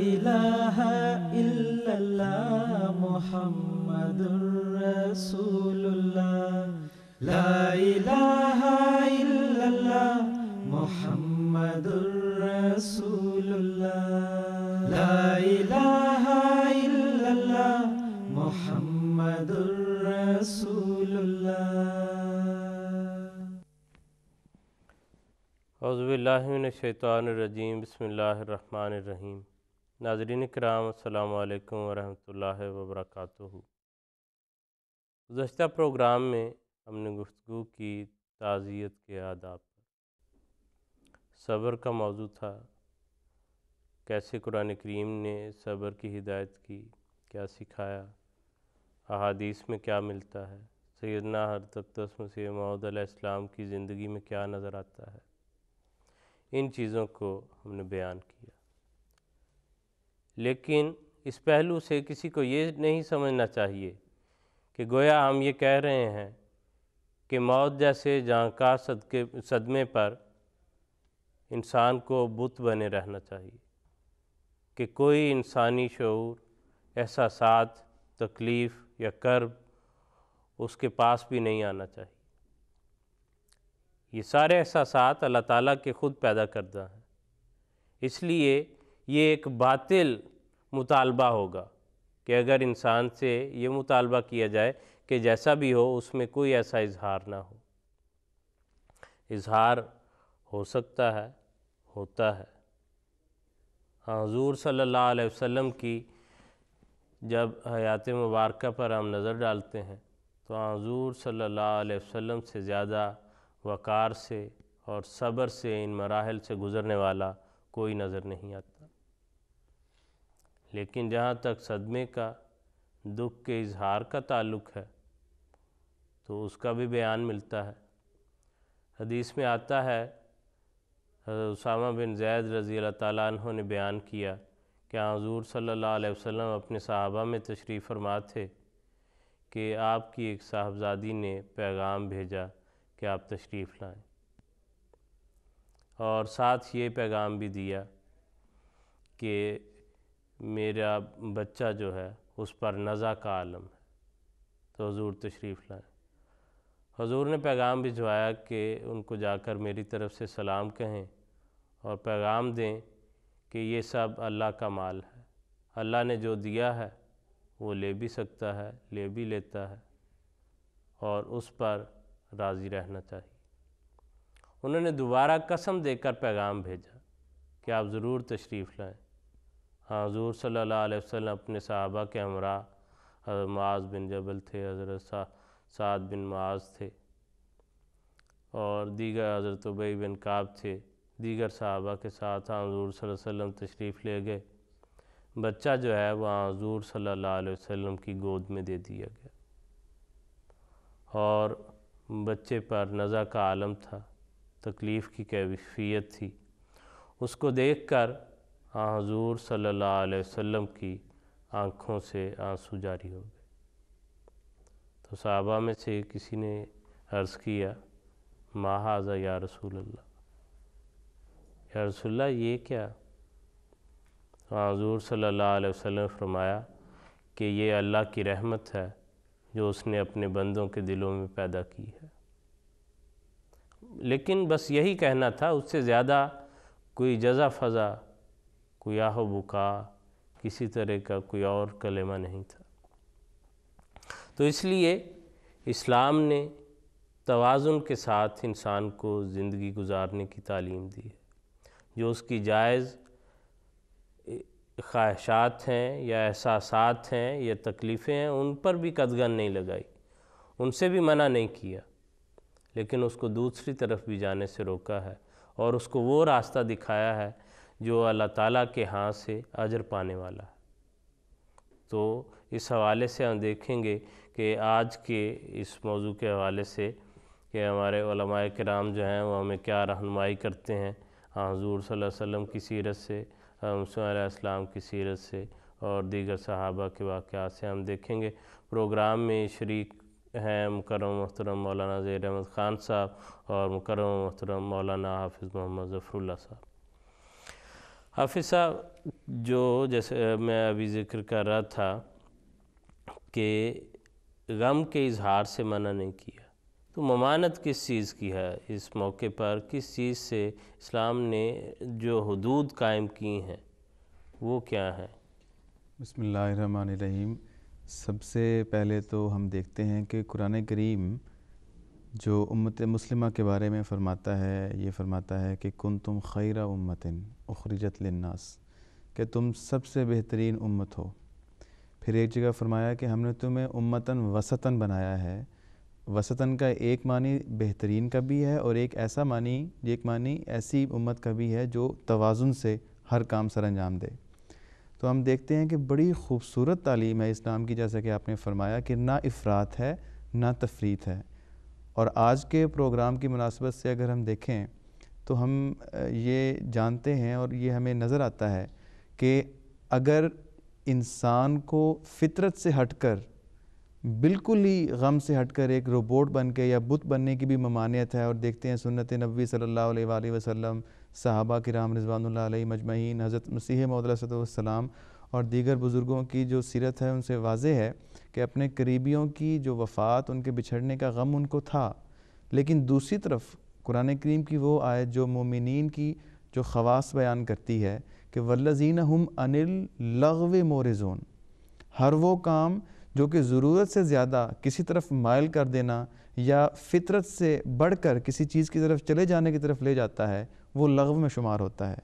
الہ الا اللہ محمد رسول اللہ، لا الہ الا اللہ محمد رسول اللہ، لا الہ الا اللہ محمد رسول اللہ۔ اعوذ باللہ من الشیطان الرجیم، بسم اللہ الرحمن الرحیم۔ ناظرین کرام، السلام علیکم ورحمۃ اللہ وبرکاتہ۔ گزشتہ پروگرام میں ہم نے گفتگو کی تعزیت کے آداب پر۔ صبر کا موضوع تھا، کیسے قرآن کریم نے صبر کی ہدایت کی، کیا سکھایا، احادیث میں کیا ملتا ہے، سیدنا حضرت اقدس مسیح موعود علیہ السلام کی زندگی میں کیا نظر آتا ہے، ان چیزوں کو ہم نے بیان کیا۔ لیکن اس پہلو سے کسی کو یہ نہیں سمجھنا چاہیے کہ گویا ہم یہ کہہ رہے ہیں کہ موت جیسے جاں صدمے پر انسان کو بت بنے رہنا چاہیے، کہ کوئی انسانی شعور، احساسات، تکلیف یا کرب اس کے پاس بھی نہیں آنا چاہیے۔ یہ سارے احساسات اللہ تعالیٰ کے خود پیدا کردہ ہیں، اس لیے یہ ایک باطل مطالبہ ہوگا کہ اگر انسان سے یہ مطالبہ کیا جائے کہ جیسا بھی ہو اس میں کوئی ایسا اظہار نہ ہو۔ اظہار ہو سکتا ہے، ہوتا ہے۔ حضور صلی اللہ علیہ وسلم کی جب حیات مبارکہ پر ہم نظر ڈالتے ہیں تو حضور صلی اللہ علیہ وسلم سے زیادہ وقار سے اور صبر سے ان مراحل سے گزرنے والا کوئی نظر نہیں آتا۔ لیکن جہاں تک صدمے کا، دکھ کے اظہار کا تعلق ہے تو اس کا بھی بیان ملتا ہے۔ حدیث میں آتا ہے، حضرت اسامہ بن زید رضی اللہ تعالیٰ عنہ نے بیان کیا کہ حضور صلی اللہ علیہ وسلم اپنے صحابہ میں تشریف فرما تھے کہ آپ کی ایک صاحبزادی نے پیغام بھیجا کہ آپ تشریف لائیں، اور ساتھ یہ پیغام بھی دیا کہ میرا بچہ جو ہے اس پر نزع کا عالم ہے، تو حضور تشریف لائیں۔ حضور نے پیغام بھجوایا کہ ان کو جا کر میری طرف سے سلام کہیں اور پیغام دیں کہ یہ سب اللہ کا مال ہے، اللہ نے جو دیا ہے وہ لے بھی سکتا ہے، لے بھی لیتا ہے، اور اس پر راضی رہنا چاہیے۔ انہوں نے دوبارہ قسم دے کر پیغام بھیجا کہ آپ ضرور تشریف لائیں۔ حضور صلی اللہ علیہ وسلم اپنے صحابہ کے ہمراہ حضرت معاذ بن جبل تھے، حضرت سعد بن معاذ تھے، اور دیگر حضرت ابی بن کعب تھے، دیگر صحابہ کے ساتھ حضور صلی اللہ علیہ وسلم تشریف لے گئے۔ بچہ جو ہے وہ حضور صلی اللہ علیہ وسلم کی گود میں دے دیا گیا، اور بچے پر نزع کا عالم تھا، تکلیف کی کیفیت تھی۔ اس کو دیکھ کر حضور صلی اللہ علیہ وسلم کی آنکھوں سے آنسو جاری ہو گئے۔ تو صحابہ میں سے کسی نے عرض کیا، ما ھذا یا رسول اللہ، یا رسول اللہ یہ کیا؟ حضور صلی اللہ علیہ وسلم نے فرمایا کہ یہ اللہ کی رحمت ہے جو اس نے اپنے بندوں کے دلوں میں پیدا کی ہے۔ لیکن بس یہی کہنا تھا، اس سے زیادہ کوئی جزا فضا، کوئی آہ و بکا، کسی طرح کا کوئی اور کلمہ نہیں تھا۔ تو اس لیے اسلام نے توازن کے ساتھ انسان کو زندگی گزارنے کی تعلیم دی ہے۔ جو اس کی جائز خواہشات ہیں یا احساسات ہیں یا تکلیفیں ہیں ان پر بھی قدغن نہیں لگائی، ان سے بھی منع نہیں کیا، لیکن اس کو دوسری طرف بھی جانے سے روکا ہے، اور اس کو وہ راستہ دکھایا ہے جو اللہ تعالیٰ کے ہاں سے اجر پانے والا ہے۔ تو اس حوالے سے ہم دیکھیں گے کہ آج کے اس موضوع کے حوالے سے کہ ہمارے علماء کرام جو ہیں وہ ہمیں کیا رہنمائی کرتے ہیں حضور صلی اللہ علیہ وسلم کی سیرت سے، مسیح علیہ السلام کی سیرت سے اور دیگر صحابہ کے واقعات سے ہم دیکھیں گے۔ پروگرام میں شریک ہیں مکرم محترم مولانا زہیر احمد خان صاحب اور مکرم محترم مولانا حافظ محمد ظفر اللہ صاحب۔ حافظ صاحب، جو جیسے میں ابھی ذکر کر رہا تھا کہ غم کے اظہار سے منع نہیں کیا، تو ممانعت کس چیز کی ہے اس موقع پر؟ کس چیز سے اسلام نے جو حدود قائم کی ہیں وہ کیا ہیں؟ بسم اللہ الرحمن الرحیم۔ سب سے پہلے تو ہم دیکھتے ہیں کہ قرآن کریم جو امت مسلمہ کے بارے میں فرماتا ہے، یہ فرماتا ہے کہ کنتم خیر امت اخرجت للناس، کہ تم سب سے بہترین امت ہو۔ پھر ایک جگہ فرمایا کہ ہم نے تمہیں امتاً وسطاً بنایا ہے۔ وسطاً کا ایک معنی بہترین کا بھی ہے، اور ایک معنی ایسی امت کا بھی ہے جو توازن سے ہر کام سر انجام دے۔ تو ہم دیکھتے ہیں کہ بڑی خوبصورت تعلیم ہے اسلام کی، جیسا کہ آپ نے فرمایا کہ نہ افراط ہے نہ تفریط ہے۔ اور آج کے پروگرام کی مناسبت سے اگر ہم دیکھیں تو ہم یہ جانتے ہیں اور یہ ہمیں نظر آتا ہے کہ اگر انسان کو فطرت سے ہٹ کر، بالکل ہی غم سے ہٹ کر ایک روبوٹ بن کے یا بت بننے کی بھی ممانعت ہے، اور دیکھتے ہیں سنت نبوی صلی اللہ علیہ وآلہ وسلم، صحابہ کرام رضوان اللہ علیہ مجمعین، حضرت مسیح موعود علیہ السلام اور دیگر بزرگوں کی جو سیرت ہے ان سے واضح ہے کہ اپنے قریبیوں کی جو وفات، ان کے بچھڑنے کا غم ان کو تھا، لیکن دوسری طرف قرآن کریم کی وہ آیت جو مومنین کی جو خواص بیان کرتی ہے کہ والذین ہم عن اللغو معرضون، ہر وہ کام جو کہ ضرورت سے زیادہ کسی طرف مائل کر دینا یا فطرت سے بڑھ کر کسی چیز کی طرف چلے جانے کی طرف لے جاتا ہے، وہ لغو میں شمار ہوتا ہے،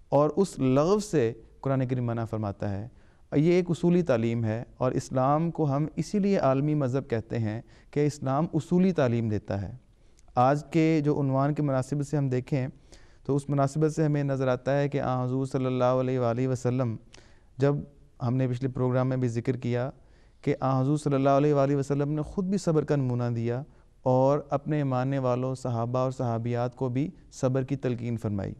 اور اس لغو سے قرآن کریم منع فرماتا ہے۔ یہ ایک اصولی تعلیم ہے، اور اسلام کو ہم اسی لیے عالمی مذہب کہتے ہیں کہ اسلام اصولی تعلیم دیتا ہے۔ آج کے جو عنوان کی مناسبت سے ہم دیکھیں تو اس مناسبت سے ہمیں نظر آتا ہے کہ حضور صلی اللہ علیہ وآلہ وسلم، جب ہم نے پچھلے پروگرام میں بھی ذکر کیا کہ حضور صلی اللہ علیہ وآلہ وسلم نے خود بھی صبر کا نمونہ دیا اور اپنے ماننے والوں صحابہ اور صحابیات کو بھی صبر کی تلقین فرمائی۔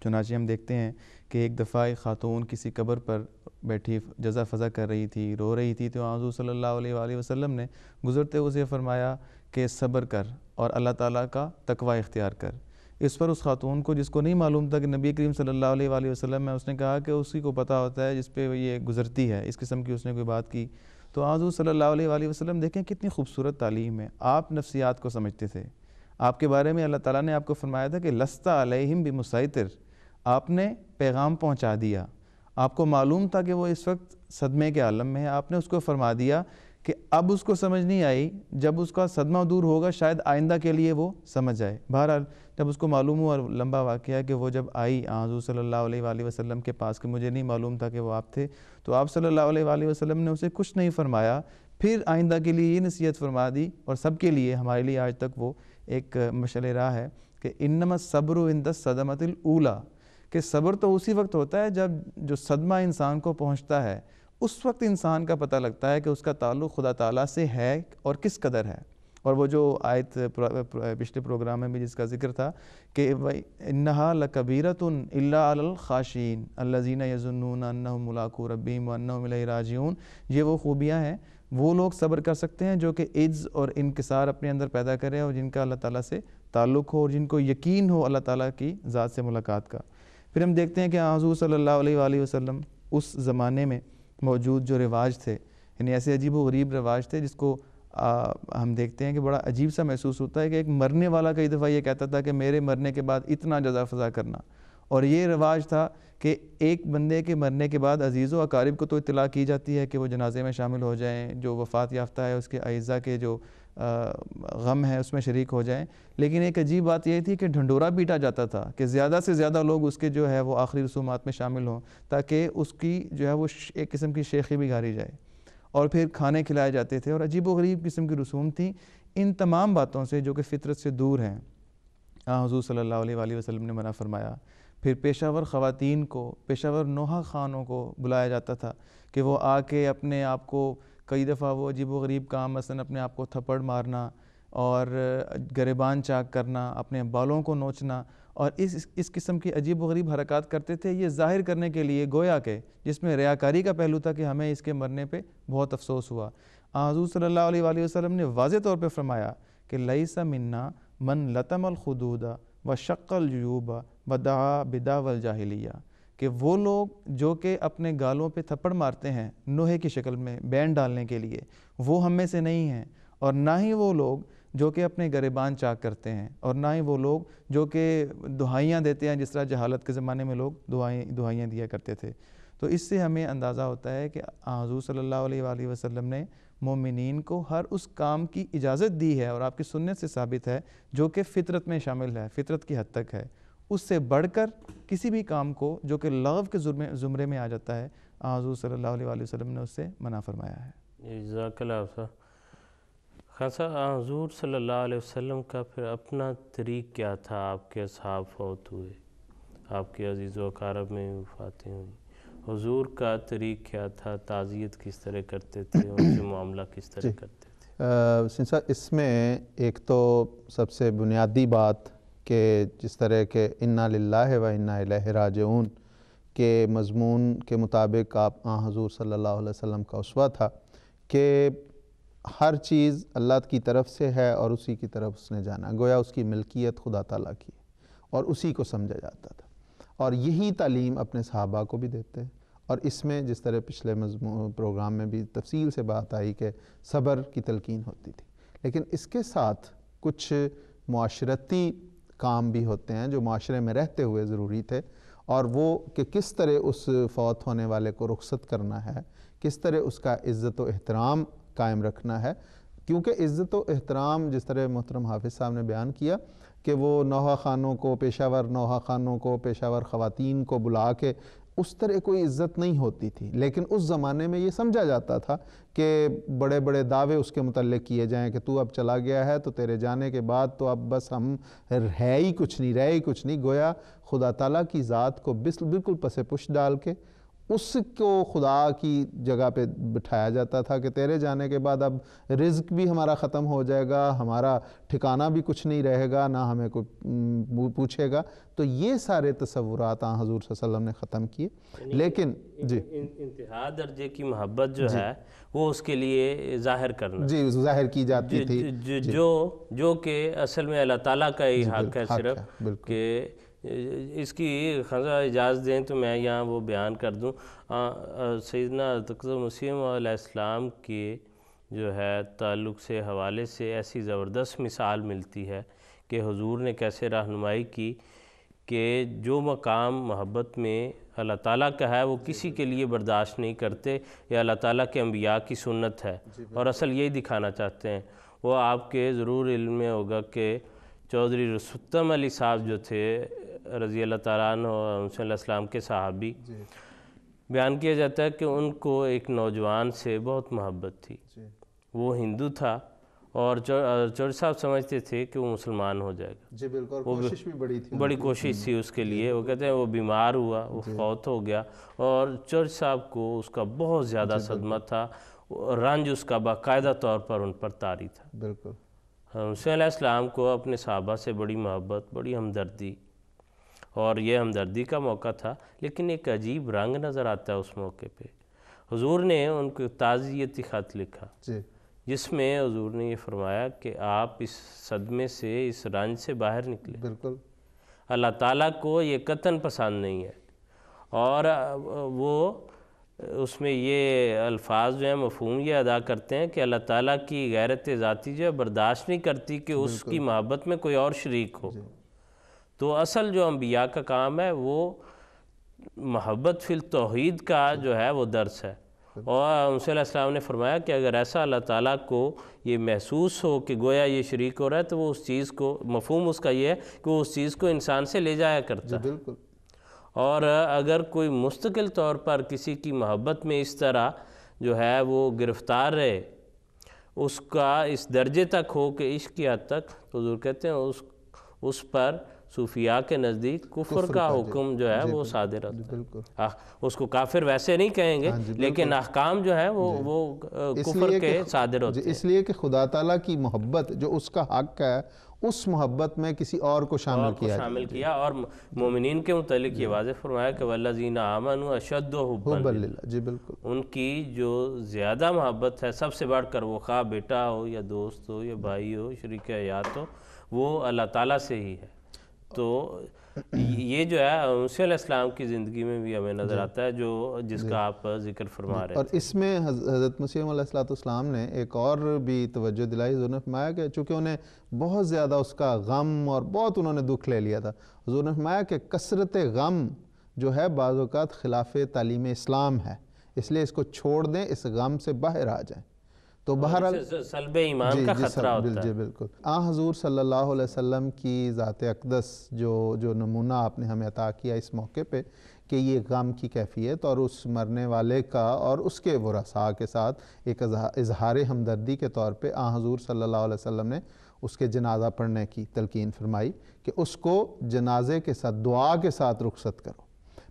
چنانچہ ہم دیکھتے ہیں کہ ایک دفعہ ایک خاتون کسی قبر پر بیٹھی جزا فضا کر رہی تھی، رو رہی تھی، تو حضور صلی اللہ علیہ وآلہ وسلم نے گزرتے اسے فرمایا کہ صبر کر اور اللہ تعالیٰ کا تقوی اختیار کر۔ اس پر اس خاتون کو، جس کو نہیں معلوم تھا کہ نبی کریم صلی اللہ علیہ وآلہ وسلم ہے، اس نے کہا کہ اسی کو پتہ ہوتا ہے جس پہ یہ گزرتی ہے، اس قسم کی اس نے کوئی بات کی۔ تو حضور صلی اللہ علیہ وآلہ وسلم دیکھیں کتنی خوبصورت تعلیم ہے، آپ نفسیات کو سمجھتے تھے، آپ کے بارے میں اللہ تعالیٰ نے آپ کو فرمایا تھا کہ لست علیہم بمسیطر، آپ نے پیغام پہنچا دیا، آپ کو معلوم تھا کہ وہ اس وقت صدمے کے عالم میں ہے، آپ نے اس کو فرما دیا کہ اب اس کو سمجھ نہیں آئی، جب اس کا صدمہ دور ہوگا شاید آئندہ کے لیے وہ سمجھ جائے۔ بہرحال جب اس کو معلوم ہوا، لمبا واقعہ کہ وہ جب آئی حضور صلی اللہ علیہ وآلہ وسلم کے پاس کہ مجھے نہیں معلوم تھا کہ وہ آپ تھے، تو آپ صلی اللہ علیہ وآلہ وسلم نے اسے کچھ نہیں فرمایا، پھر آئندہ کے لیے یہ نصیحت فرما دی، اور سب کے لیے، ہمارے لیے آج تک وہ ایک مشعل راہ ہے کہ انما الصبر عند الصدمۃ الاولیٰ، کہ صبر تو اسی وقت ہوتا ہے جب جو صدمہ انسان کو پہنچتا ہے، اس وقت انسان کا پتہ لگتا ہے کہ اس کا تعلق خدا تعالیٰ سے ہے اور کس قدر ہے۔ اور وہ جو آیت پچھلے پروگرام میں بھی جس کا ذکر تھا کہ انہا لکبیرۃ الا علی الخاشعین الذین یظنون انہم ملاقو ربہم وانہم الیہ راجعون، یہ وہ خوبیاں ہیں، وہ لوگ صبر کر سکتے ہیں جو کہ عجز اور انکسار اپنے اندر پیدا کرے اور جن کا اللہ تعالیٰ سے تعلق ہو اور جن کو یقین ہو اللہ تعالیٰ کی ذات سے ملاقات کا۔ پھر ہم دیکھتے ہیں کہ حضور صلی اللہ علیہ وآلہ وسلم اس زمانے میں موجود جو رواج تھے، یعنی ایسے عجیب و غریب رواج تھے جس کو ہم دیکھتے ہیں کہ بڑا عجیب سا محسوس ہوتا ہے کہ ایک مرنے والا کئی دفعہ یہ کہتا تھا کہ میرے مرنے کے بعد اتنا جزا فضا کرنا، اور یہ رواج تھا کہ ایک بندے کے مرنے کے بعد عزیز و اقارب کو تو اطلاع کی جاتی ہے کہ وہ جنازے میں شامل ہو جائیں، جو وفات یافتہ ہے اس کے اعزاء کے جو غم ہے اس میں شریک ہو جائیں، لیکن ایک عجیب بات یہ تھی کہ ڈھنڈورا پیٹا جاتا تھا کہ زیادہ سے زیادہ لوگ اس کے جو ہے وہ آخری رسومات میں شامل ہوں تاکہ اس کی جو ہے وہ ایک قسم کی شیخی بھی گھاری جائے، اور پھر کھانے کھلائے جاتے تھے، اور عجیب و غریب قسم کی رسوم تھیں۔ ان تمام باتوں سے جو کہ فطرت سے دور ہیں حضور صلی اللہ علیہ وآلہ وسلم نے منع فرمایا۔ پھر پیشہ ور خواتین کو، پیشہ ور نوحہ خانوں کو بلایا جاتا تھا کہ وہ آ کے اپنے آپ کو کئی دفعہ وہ عجیب و غریب کام، مثلا اپنے آپ کو تھپڑ مارنا اور گریبان چاک کرنا، اپنے بالوں کو نوچنا، اور اس قسم کی عجیب و غریب حرکات کرتے تھے، یہ ظاہر کرنے کے لیے گویا کہ جس میں ریاکاری کا پہلو تھا کہ ہمیں اس کے مرنے پہ بہت افسوس ہوا۔ حضور صلی اللہ علیہ وآلہ وسلم نے واضح طور پہ فرمایا کہ لیس منا من لطم الخدود وشق الجیوب ودعا بدعوی الجاہلیہ، کہ وہ لوگ جو کہ اپنے گالوں پہ تھپڑ مارتے ہیں نوحے کی شکل میں بین ڈالنے کے لیے، وہ ہم میں سے نہیں ہیں، اور نہ ہی وہ لوگ جو کہ اپنے گریبان چاک کرتے ہیں، اور نہ ہی وہ لوگ جو کہ دعائیاں دیتے ہیں جس طرح جہالت کے زمانے میں لوگ دعائیاں دیا کرتے تھے۔ تو اس سے ہمیں اندازہ ہوتا ہے کہ حضور صلی اللہ علیہ وآلہ وسلم نے مومنین کو ہر اس کام کی اجازت دی ہے، اور آپ کی سنت سے ثابت ہے، جو کہ فطرت میں شامل ہے، فطرت کی حد تک ہے۔ اس سے بڑھ کر کسی بھی کام کو جو کہ لغو کے زمرے میں آ جاتا ہے، حضور صلی اللہ علیہ وآلہ وسلم نے اس سے منع فرمایا ہے۔ جزاک اللہ صاحب۔ خان صاحب، حضور صلی اللہ علیہ وسلم کا پھر اپنا طریق کیا تھا؟ آپ کے اصحاب فوت ہوئے، آپ کے عزیز و اقارب میں وفاتیں ہوئیں، حضور کا طریق کیا تھا؟ تعزیت کس طرح کرتے تھے؟ ان سے معاملہ کس طرح کرتے تھے؟ سنسا اس میں ایک تو سب سے بنیادی بات کہ جس طرح کہ انا للہ و انا الیہ راجعون کے مضمون کے مطابق آپ حضور صلی اللہ علیہ وسلم کا اسوہ تھا کہ ہر چیز اللہ کی طرف سے ہے اور اسی کی طرف اس نے جانا، گویا اس کی ملکیت خدا تعالیٰ کی اور اسی کو سمجھا جاتا تھا، اور یہی تعلیم اپنے صحابہ کو بھی دیتے ہیں۔ اور اس میں جس طرح پچھلے پروگرام میں بھی تفصیل سے بات آئی کہ صبر کی تلقین ہوتی تھی، لیکن اس کے ساتھ کچھ معاشرتی کام بھی ہوتے ہیں جو معاشرے میں رہتے ہوئے ضروری تھے، اور وہ کہ کس طرح اس فوت ہونے والے کو رخصت کرنا ہے، کس طرح اس کا عزت و احترام قائم رکھنا ہے، کیونکہ عزت و احترام جس طرح محترم حافظ صاحب نے بیان کیا کہ وہ نوحہ خانوں کو، پیشہ ور نوحہ خانوں کو، پیشہ ور خواتین کو بلا کے اس طرح کوئی عزت نہیں ہوتی تھی، لیکن اس زمانے میں یہ سمجھا جاتا تھا کہ بڑے بڑے دعوے اس کے متعلق کیے جائیں کہ تو اب چلا گیا ہے تو تیرے جانے کے بعد تو اب بس ہم رہے ہی کچھ نہیں، گویا خدا تعالیٰ کی ذات کو بالکل پس پش ڈال کے اس کو خدا کی جگہ پہ بٹھایا جاتا تھا کہ تیرے جانے کے بعد اب رزق بھی ہمارا ختم ہو جائے گا، ہمارا ٹھکانہ بھی کچھ نہیں رہے گا، نہ ہمیں کوئی پوچھے گا۔ تو یہ سارے تصورات حضور صلی اللہ علیہ وسلم نے ختم کیے، لیکن جی انتہا درجے کی محبت جو ہے وہ اس کے لیے ظاہر کرنا، جی ظاہر کی جاتی تھی، جو کہ اصل میں اللہ تعالیٰ کا ہی حق ہے صرف، کہ اس کی خزہ اجازت دیں تو میں یہاں وہ بیان کر دوں۔ سیدنا تقدس مسیح علیہ السلام کے جو ہے تعلق سے حوالے سے ایسی زبردست مثال ملتی ہے کہ حضور نے کیسے رہنمائی کی کہ جو مقام محبت میں اللہ تعالیٰ کا ہے وہ کسی کے لیے برداشت نہیں کرتے، یہ اللہ تعالیٰ کے انبیاء کی سنت ہے، اور اصل یہی دکھانا چاہتے ہیں۔ وہ آپ کے ضرور علم میں ہوگا کہ چودھری رستم علی صاحب جو تھے رضی اللہ تعالیٰ عنہ علیہ السلام کے صحابی، بیان کیا جاتا ہے کہ ان کو ایک نوجوان سے بہت محبت تھی، وہ ہندو تھا اور چودھری صاحب سمجھتے تھے کہ وہ مسلمان ہو جائے گا، جی بالکل، کوشش بھی بڑی تھی، بڑی کوشش تھی اس کے لیے۔ وہ کہتے ہیں وہ بیمار ہوا، وہ فوت ہو گیا، اور چودھری صاحب کو اس کا بہت زیادہ صدمہ تھا، رنج اس کا باقاعدہ طور پر ان پر طاری تھا۔ بالکل حسین علیہ السلام کو اپنے صحابہ سے بڑی محبت، بڑی ہمدردی، اور یہ ہمدردی کا موقع تھا، لیکن ایک عجیب رنگ نظر آتا ہے اس موقع پہ۔ حضور نے ان کو تعزیتی خط لکھا جس میں حضور نے یہ فرمایا کہ آپ اس صدمے سے، اس رنج سے باہر نکلے، بالکل اللہ تعالیٰ کو یہ قطعاً پسند نہیں ہے، اور وہ اس میں یہ الفاظ جو ہیں مفہوم یہ ادا کرتے ہیں کہ اللہ تعالیٰ کی غیرت ذاتی جو ہے برداشت نہیں کرتی کہ اس کی محبت میں کوئی اور شریک ہو۔ تو اصل جو انبیاء کا کام ہے وہ محبت فی التوحید کا جو ہے وہ درس ہے، اور ان سے علیہ السلام نے فرمایا کہ اگر ایسا اللہ تعالیٰ کو یہ محسوس ہو کہ گویا یہ شریک ہو رہا ہے تو وہ اس چیز کو، مفہوم اس کا یہ ہے کہ وہ اس چیز کو انسان سے لے جایا کرتا ہے۔ بالکل، اور اگر کوئی مستقل طور پر کسی کی محبت میں اس طرح جو ہے وہ گرفتار رہے، اس کا اس درجے تک ہو کہ عشق کی حد تک، تو حضور کہتے ہیں اس پر صوفیاء کے نزدیک کفر کا حکم جو ہے وہ صادر ہوتا ہے۔ اس کو کافر ویسے نہیں کہیں گے، لیکن احکام جو ہے وہ کفر کے صادر ہوتے ہیں، اس لیے کہ خدا تعالیٰ کی محبت جو اس کا حق ہے، اس محبت میں کسی اور کو شامل کیا، اور مومنین کے متعلق یہ واضح فرمایا کہ وَالَّذِينَ آمَنُوا أَشَدُّ حُبًّا لِلَّهِ، جی بالکل، ان کی جو زیادہ محبت ہے سب سے بڑھ کر، وہ خواہ بیٹا ہو یا دوست ہو یا بھائی ہو، شریک حیات ہو، وہ اللہ تعالیٰ سے ہی ہے۔ تو یہ جو ہے موسیٰ علیہ السلام کی زندگی میں بھی ہمیں نظر آتا ہے جو جس کا آپ ذکر فرما رہے اور تھے. اس میں حضرت مسیح علیہ السلام نے ایک اور بھی توجہ دلائی. حضور نے فرمایا کہ چونکہ انہیں بہت زیادہ اس کا غم اور بہت انہوں نے دکھ لے لیا تھا, حضور نے فرمایا کہ کثرت غم جو ہے بعض اوقات خلاف تعلیم اسلام ہے, اس لیے اس کو چھوڑ دیں, اس غم سے باہر آ جائیں. تو بہرحال سلب ایمان کا خطرہ ہوتا ہے. جی بالکل. حضور صلی اللہ علیہ وسلم کی ذات اقدس جو نمونہ آپ نے ہمیں عطا کیا اس موقع پہ کہ یہ غم کی کیفیت اور اس مرنے والے کا اور اس کے ورثاء کے ساتھ ایک اظہار ہمدردی کے طور پہ حضور صلی اللہ علیہ وسلم نے اس کے جنازہ پڑھنے کی تلقین فرمائی کہ اس کو جنازے کے ساتھ دعا کے ساتھ رخصت کرو.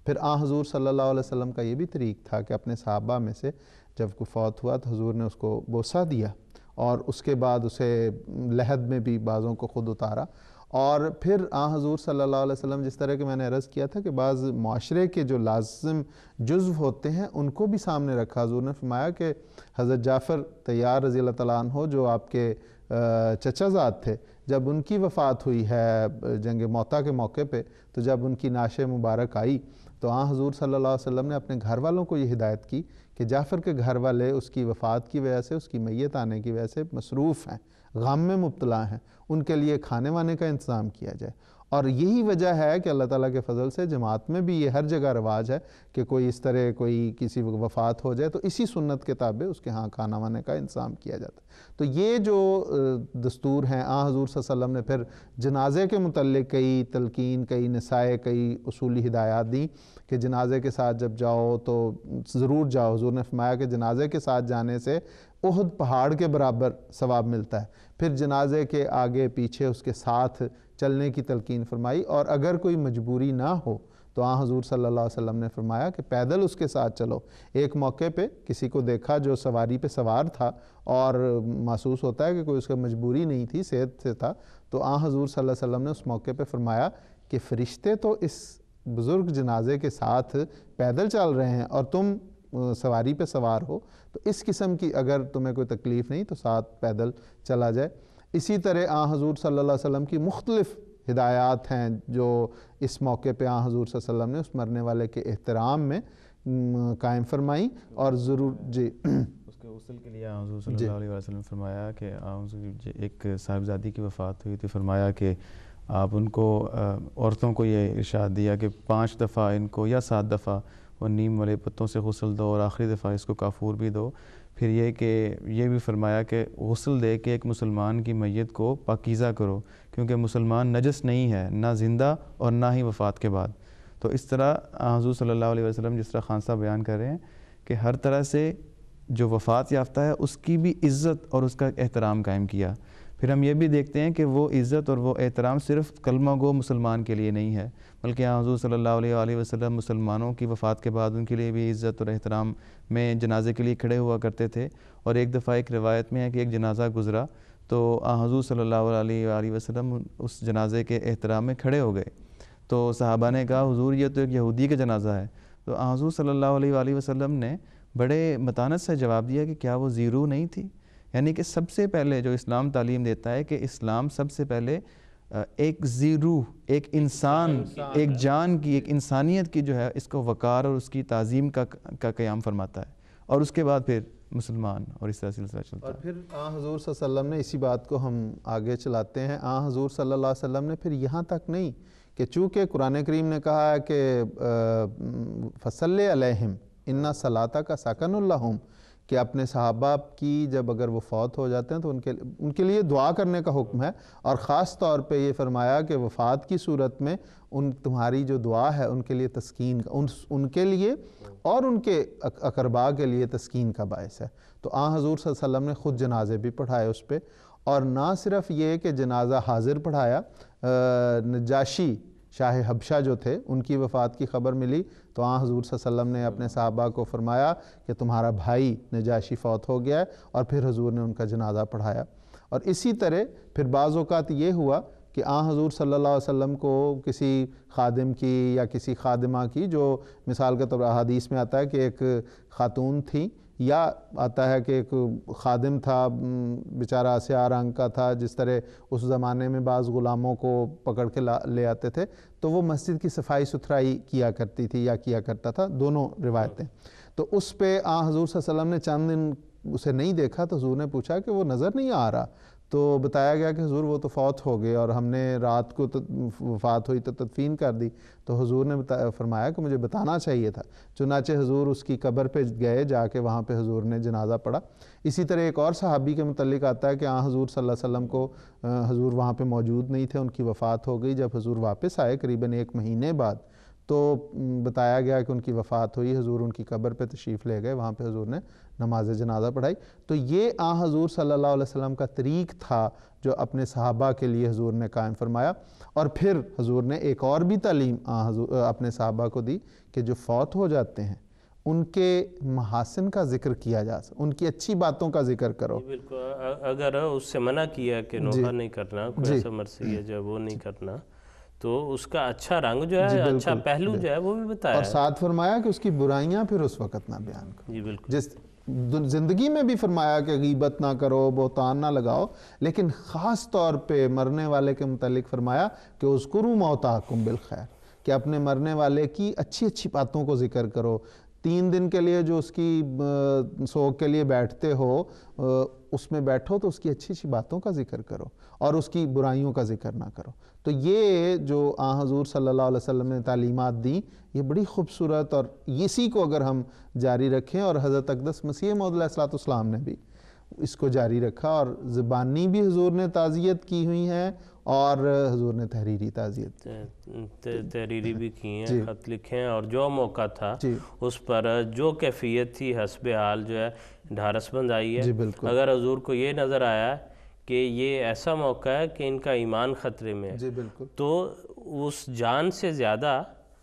پھر حضور صلی اللہ علیہ وسلم کا یہ بھی طریق تھا کہ اپنے صحابہ میں سے جب کوئی فوت ہوا تو حضور نے اس کو بوسہ دیا اور اس کے بعد اسے لحد میں بھی بعضوں کو خود اتارا. اور پھر حضور صلی اللہ علیہ وسلم جس طرح کہ میں نے عرض کیا تھا کہ بعض معاشرے کے جو لازم جزو ہوتے ہیں ان کو بھی سامنے رکھا. حضور نے فرمایا کہ حضرت جعفر طیار رضی اللہ تعالیٰ عنہ جو آپ کے چچا زاد تھے, جب ان کی وفات ہوئی ہے جنگ موطا کے موقع پہ, تو جب ان کی نعش مبارک آئی تو حضور صلی اللہ علیہ وسلم نے اپنے گھر والوں کو یہ ہدایت کی کہ جعفر کے گھر والے اس کی وفات کی وجہ سے, اس کی میت آنے کی وجہ سے مصروف ہیں, غم میں مبتلا ہیں, ان کے لیے کھانے وانے کا انتظام کیا جائے. اور یہی وجہ ہے کہ اللہ تعالیٰ کے فضل سے جماعت میں بھی یہ ہر جگہ رواج ہے کہ کوئی اس طرح کوئی کسی وفات ہو جائے تو اسی سنت کے تابع اس کے ہاں کھانا وانے کا انتظام کیا جاتا ہے. تو یہ جو دستور ہیں حضور صلی اللہ علیہ وسلم نے پھر جنازے کے متعلق کئی تلقین, کئی نصائح, کئی اصولی ہدایات دیں کہ جنازے کے ساتھ جب جاؤ تو ضرور جاؤ. حضور نے فرمایا کہ جنازے کے ساتھ جانے سے احد پہاڑ کے برابر ثواب ملتا ہے. پھر جنازے کے آگے پیچھے اس کے ساتھ چلنے کی تلقین فرمائی, اور اگر کوئی مجبوری نہ ہو تو حضور صلی اللہ علیہ وسلم نے فرمایا کہ پیدل اس کے ساتھ چلو. ایک موقع پہ کسی کو دیکھا جو سواری پہ سوار تھا اور محسوس ہوتا ہے کہ کوئی اس کا مجبوری نہیں تھی, صحت سے تھا, تو حضور صلی اللہ علیہ وسلم نے اس موقع پہ فرمایا کہ فرشتے تو اس بزرگ جنازے کے ساتھ پیدل چل رہے ہیں اور تم سواری پہ سوار ہو, تو اس قسم کی اگر تمہیں کوئی تکلیف نہیں تو ساتھ پیدل چلا جائے. اسی طرح حضور صلی اللہ علیہ وسلم کی مختلف ہدایات ہیں جو اس موقع پہ حضور صلی اللہ علیہ وسلم نے اس مرنے والے کے احترام میں قائم فرمائیں. اور ضرور جی اس کے غسل کے لیے حضور صلی اللہ علیہ وسلم فرمایا کہ ایک صاحبزادی کی وفات ہوئی تھی, فرمایا کہ آپ ان کو عورتوں کو یہ ارشاد دیا کہ 5 دفعہ ان کو یا 7 دفعہ وہ نیم والے پتوں سے غسل دو اور آخری دفعہ اس کو کافور بھی دو. پھر یہ کہ یہ بھی فرمایا کہ غسل دے کے ایک مسلمان کی میت کو پاکیزہ کرو, کیونکہ مسلمان نجس نہیں ہے, نہ زندہ اور نہ ہی وفات کے بعد. تو اس طرح حضور صلی اللہ علیہ وسلم جس طرح خان صاحب بیان کر رہے ہیں کہ ہر طرح سے جو وفات یافتہ ہے اس کی بھی عزت اور اس کا احترام قائم کیا. پھر ہم یہ بھی دیکھتے ہیں کہ وہ عزت اور وہ احترام صرف کلمہ گو مسلمان کے لیے نہیں ہے, بلکہ حضور صلی اللہ علیہ وسلم مسلمانوں کی وفات کے بعد ان کے لیے بھی عزت اور احترام میں جنازے کے لیے کھڑے ہوا کرتے تھے. اور ایک دفعہ ایک روایت میں ہے کہ ایک جنازہ گزرا تو حضور صلی اللہ علیہ وسلم اس جنازے کے احترام میں کھڑے ہو گئے. تو صحابہ نے کہا حضور یہ تو ایک یہودی کا جنازہ ہے. تو حضور صلی اللہ علیہ وسلم نے بڑے متانت سے جواب دیا کہ کیا وہ زیرو نہیں تھی. یعنی کہ سب سے پہلے جو اسلام تعلیم دیتا ہے کہ اسلام سب سے پہلے ایک زیرو, ایک انسان, ایک جان کی, ایک انسانیت کی جو ہے اس کو وقار اور اس کی تعظیم کا قیام فرماتا ہے, اور اس کے بعد پھر مسلمان, اور اس طرح سلسلہ چلتا ہے. اور پھر حضور صلی اللہ علیہ وسلم نے اسی بات کو ہم آگے چلاتے ہیں. حضور صلی اللہ علیہ وسلم نے پھر یہاں تک نہیں کہ چونکہ قرآن کریم نے کہا ہے کہ فصلی علیہم انا صلاتک سکن لہم, کہ اپنے صحابہ کی جب اگر وہ فوت ہو جاتے ہیں تو ان کے لیے دعا کرنے کا حکم ہے, اور خاص طور پہ یہ فرمایا کہ وفات کی صورت میں تمہاری جو دعا ہے ان کے لیے تسکین کا, ان کے لیے اور ان کے اقرباء کے لیے تسکین کا باعث ہے. تو حضور صلی اللہ علیہ وسلم نے خود جنازے بھی پڑھائے اس پہ, اور نہ صرف یہ کہ جنازہ حاضر پڑھایا, نجاشی شاہ حبشہ جو تھے ان کی وفات کی خبر ملی تو حضور صلی اللہ علیہ وسلم نے اپنے صحابہ کو فرمایا کہ تمہارا بھائی نجاشی فوت ہو گیا ہے, اور پھر حضور نے ان کا جنازہ پڑھایا. اور اسی طرح پھر بعض اوقات یہ ہوا کہ حضور صلی اللہ علیہ وسلم کو کسی خادم کی یا کسی خادمہ کی, جو مثال کے طور پر حدیث میں آتا ہے کہ ایک خاتون تھی یا آتا ہے کہ ایک خادم تھا بیچارہ سیاہ رنگ کا تھا، جس طرح اس زمانے میں بعض غلاموں کو پکڑ کے لے آتے تھے، تو وہ مسجد کی صفائی ستھرائی کیا کرتی تھی یا کیا کرتا تھا، دونوں روایتیں. تو اس پہ حضور صلی اللہ علیہ وسلم نے چند دن اسے نہیں دیکھا، تو حضور نے پوچھا کہ وہ نظر نہیں آ رہا، تو بتایا گیا کہ حضور وہ تو فوت ہو گئے اور ہم نے رات کو وفات ہوئی تو تدفین کر دی. تو حضور نے فرمایا کہ مجھے بتانا چاہیے تھا. چنانچہ حضور اس کی قبر پہ گئے، جا کے وہاں پہ حضور نے جنازہ پڑھا. اسی طرح ایک اور صحابی کے متعلق آتا ہے کہ حضور صلی اللہ علیہ وسلم کو حضور وہاں پہ موجود نہیں تھے، ان کی وفات ہو گئی. جب حضور واپس آئے قریباً 1 مہینے بعد، تو بتایا گیا کہ ان کی وفات ہوئی. حضور ان کی قبر پہ تشریف لے گئے، وہاں پہ حضور نے نماز جنازہ پڑھائی. تو یہ حضور صلی اللہ علیہ وسلم کا طریق تھا جو اپنے صحابہ کے لیے حضور نے قائم فرمایا. اور پھر حضور نے ایک اور بھی تعلیم اپنے صحابہ کو دی کہ جو فوت ہو جاتے ہیں ان کے محاسن کا ذکر کیا جا سکتا، ان کی اچھی باتوں کا ذکر کرو. بالکل، اگر اس سے منع کیا کہ نوحہ نہیں کرنا، کوئی ایسا مرثیہ جو ہے وہ نہیں کرنا، تو اس کا اچھا رنگ جو ہے، اچھا پہلو جو ہے وہ بھی بتایا. اور ساتھ فرمایا کہ اس کی برائیاں پھر اس وقت نہ بیان کرو. جی بالکل. جس زندگی میں بھی فرمایا کہ غیبت نہ کرو، بہتان نہ لگاؤ، لیکن خاص طور پہ مرنے والے کے متعلق فرمایا کہ اذکروا موتاکم بالخیر، کہ اپنے مرنے والے کی اچھی اچھی باتوں کو ذکر کرو. 3 دن کے لیے جو اس کی سوگ کے لیے بیٹھتے ہو، اس میں بیٹھو تو اس کی اچھی اچھی باتوں کا ذکر کرو اور اس کی برائیوں کا ذکر نہ کرو. تو یہ جو حضور صلی اللہ علیہ وسلم نے تعلیمات دیں، یہ بڑی خوبصورت، اور اسی کو اگر ہم جاری رکھیں، اور حضرت اقدس مسیح موعود علیہ السلام نے بھی اس کو جاری رکھا، اور زبانی بھی حضور نے تعزیت کی ہوئی ہیں اور حضور نے تحریری تعزیت تحریری بھی کی ہیں، خط لکھے ہیں، اور جو موقع تھا اس پر جو کیفیت تھی حسب حال جو ہے ڈھارس بند آئی ہے. اگر حضور کو یہ نظر آیا کہ یہ ایسا موقع ہے کہ ان کا ایمان خطرے میں ہے، تو اس جان سے زیادہ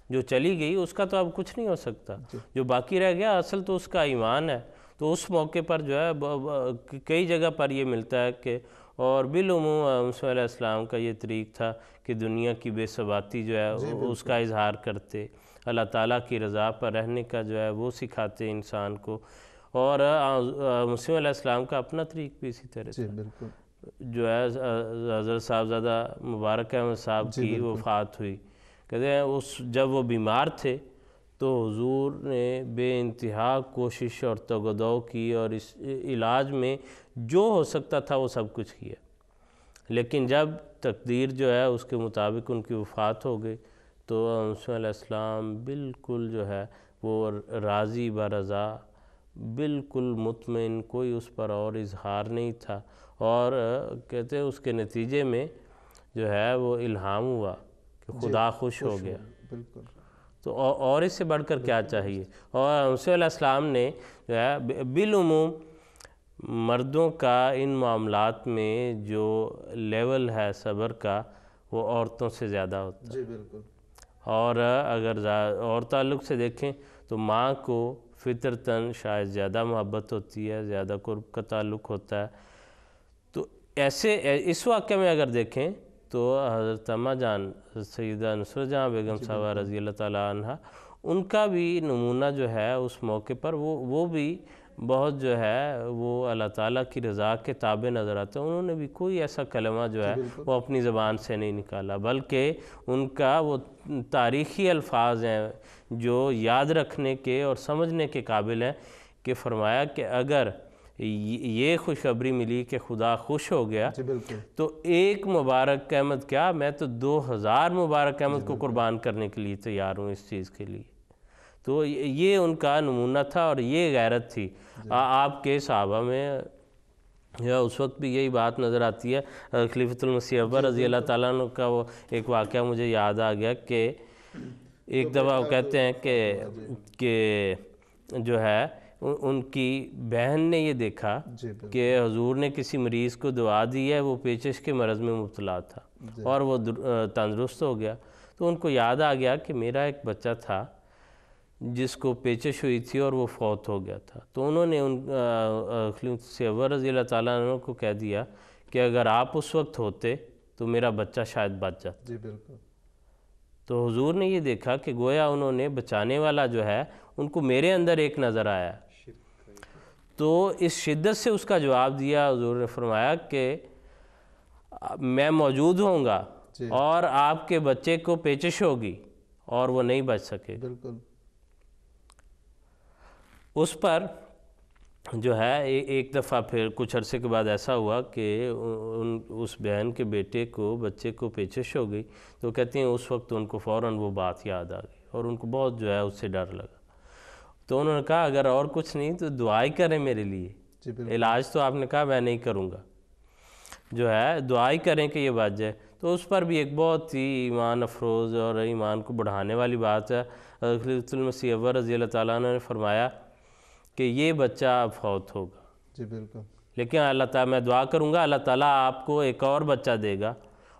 جو چلی گئی اس کا تو اب کچھ نہیں ہو سکتا. جو باقی رہ گیا اصل تو اس کا ایمان ہے. تو اس موقع پر جو ہے کئی جگہ پر یہ ملتا ہے کہ، اور بالعموم موسیٰ علیہ السلام کا یہ طریق تھا کہ دنیا کی بے ثباتی جو ہے اس کا اظہار کرتے، اللہ تعالیٰ کی رضا پر رہنے کا جو ہے وہ سکھاتے انسان کو. اور موسیٰ علیہ السلام کا اپنا طریق بھی اسی طرح سے جو ہے. حضرت صاحبزادہ مبارک احمد صاحب کی وفات ہوئی، کہتے ہیں جب وہ بیمار تھے تو حضور نے بے انتہا کوشش اور تگ و دو کی، اور اس علاج میں جو ہو سکتا تھا وہ سب کچھ کیا. لیکن جب تقدیر جو ہے اس کے مطابق ان کی وفات ہو گئی، تو موسیٰ علیہ السلام بالکل جو ہے وہ راضی برضا، بالکل مطمئن، کوئی اس پر اور اظہار نہیں تھا. اور کہتے ہیں اس کے نتیجے میں جو ہے وہ الہام ہوا کہ خدا خوش ہو گیا. تو اور اس سے بڑھ کر کیا چاہیے. اور موسیٰ علیہ السلام نے جو ہے بالعموم مردوں کا ان معاملات میں جو لیول ہے صبر کا، وہ عورتوں سے زیادہ ہوتا ہے. اور اگر اور تعلق سے دیکھیں تو ماں کو فطرتاً شاید زیادہ محبت ہوتی ہے، زیادہ قرب کا تعلق ہوتا ہے. تو ایسے اس واقعہ میں اگر دیکھیں تو حضرت اماں جان سیدہ نصرت جہاں بیگم صاحبہ رضی اللہ تعالیٰ عنہ، ان کا بھی نمونہ جو ہے اس موقع پر وہ بھی بہت جو ہے وہ اللہ تعالیٰ کی رضا کے تابع نظر آتے ہیں. انہوں نے بھی کوئی ایسا کلمہ جو ہے وہ اپنی زبان سے نہیں نکالا، بلکہ ان کا وہ تاریخی الفاظ ہیں جو یاد رکھنے کے اور سمجھنے کے قابل ہیں، کہ فرمایا کہ اگر یہ خوشخبری ملی کہ خدا خوش ہو گیا تو ایک مبارک احمد کیا، میں تو 2000 مبارک احمد کو قربان کرنے کے لیے تیار ہوں اس چیز کے لیے. تو یہ ان کا نمونہ تھا اور یہ غیرت تھی. آپ کے صحابہ میں یا اس وقت بھی یہی بات نظر آتی ہے. خلیفۃ المسیح اکبر رضی اللہ تعالیٰ عنہ کا وہ ایک واقعہ مجھے یاد آ گیا کہ ایک دفعہ وہ کہتے ہیں کہ جو ہے ان کی بہن نے یہ دیکھا کہ حضور نے کسی مریض کو دعا دی ہے، وہ پیچش کے مرض میں مبتلا تھا اور وہ تندرست ہو گیا. تو ان کو یاد آ گیا کہ میرا ایک بچہ تھا جس کو پیچش ہوئی تھی اور وہ فوت ہو گیا تھا. تو انہوں نے خلیفۃ سے اکبر رضی اللہ تعالیٰ عنہ کو کہہ دیا کہ اگر آپ اس وقت ہوتے تو میرا بچہ شاید بچ جاتا. تو حضور نے یہ دیکھا کہ گویا انہوں نے بچانے والا جو ہے ان کو میرے اندر ایک نظر آیا. تو اس شدت سے اس کا جواب دیا، حضور نے فرمایا کہ میں موجود ہوں گا اور آپ کے بچے کو پیچش ہوگی اور وہ نہیں بچ سکے۔ بالکل۔ اس پر جو ہے ایک دفعہ پھر کچھ عرصے کے بعد ایسا ہوا کہ اس بہن کے بیٹے کو، بچے کو پیچش ہو گئی، تو کہتے ہیں اس وقت ان کو فوراً وہ بات یاد آ گئی اور ان کو بہت جو ہے اس سے ڈر لگا۔ تو انہوں نے کہا اگر اور کچھ نہیں تو دعائی کریں میرے لیے، علاج تو آپ نے کہا میں نہیں کروں گا، جو ہے دعائی کریں کہ یہ بچ جائے۔ تو اس پر بھی ایک بہت ہی ایمان افروز اور ایمان کو بڑھانے والی بات ہے۔ خلیفۃ المسیح اول رضی اللہ تعالیٰ عنہ نے فرمایا کہ یہ بچہ اب فوت ہوگا، جی بالکل، لیکن اللہ تعالیٰ میں دعا کروں گا اللہ تعالیٰ آپ کو ایک اور بچہ دے گا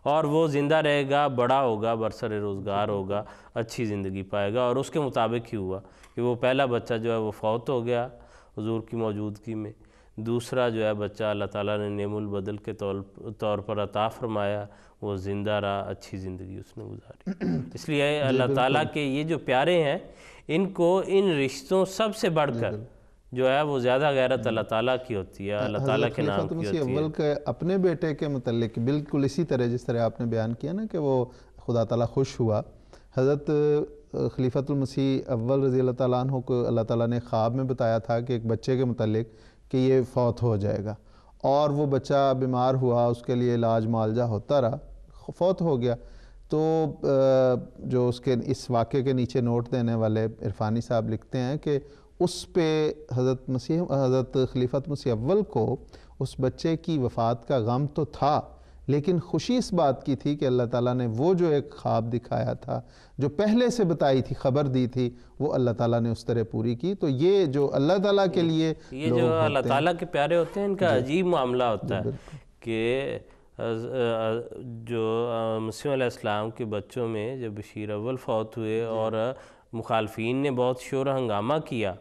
اور وہ زندہ رہے گا، بڑا ہوگا، برسر روزگار ہوگا، اچھی زندگی پائے گا۔ اور اس کے مطابق ہی ہوا کہ وہ پہلا بچہ جو ہے وہ فوت ہو گیا حضور کی موجودگی میں، دوسرا جو ہے بچہ اللہ تعالیٰ نے نعم البدل کے طور پر عطا فرمایا، وہ زندہ رہا، اچھی زندگی اس نے گزاری۔ اس لیے اللہ تعالیٰ کے یہ جو پیارے ہیں ان کو ان رشتوں سب سے بڑھ کر جو ہے وہ زیادہ غیرت اللہ تعالیٰ کی ہوتی ہے، اللہ تعالیٰ کے نام کی ہوتی ہے۔ اول کے اپنے بیٹے کے متعلق بالکل اسی طرح جس طرح آپ نے بیان کیا نا کہ وہ خدا تعالیٰ خوش ہوا، حضرت خلیفۃ المسیح اول رضی اللہ تعالیٰ عنہ کو اللہ تعالیٰ نے خواب میں بتایا تھا کہ ایک بچے کے متعلق کہ یہ فوت ہو جائے گا، اور وہ بچہ بیمار ہوا، اس کے لیے علاج معالجہ ہوتا رہا، فوت ہو گیا۔ تو جو اس کے اس واقعے کے نیچے نوٹ دینے والے عرفانی صاحب لکھتے ہیں کہ اس پہ حضرت خلیفۃ مسیح اول کو اس بچے کی وفات کا غم تو تھا، لیکن خوشی اس بات کی تھی کہ اللہ تعالیٰ نے وہ جو ایک خواب دکھایا تھا، جو پہلے سے بتائی تھی، خبر دی تھی، وہ اللہ تعالیٰ نے اس طرح پوری کی۔ تو یہ جو اللہ تعالیٰ کے لیے یہ جو اللہ تعالیٰ کے پیارے ہوتے ہیں ان کا عجیب معاملہ ہوتا ہے کہ جو مسیح علیہ السلام کے بچوں میں جب بشیر اول فوت ہوئے اور مخالفین نے بہت شور ہنگامہ کیا،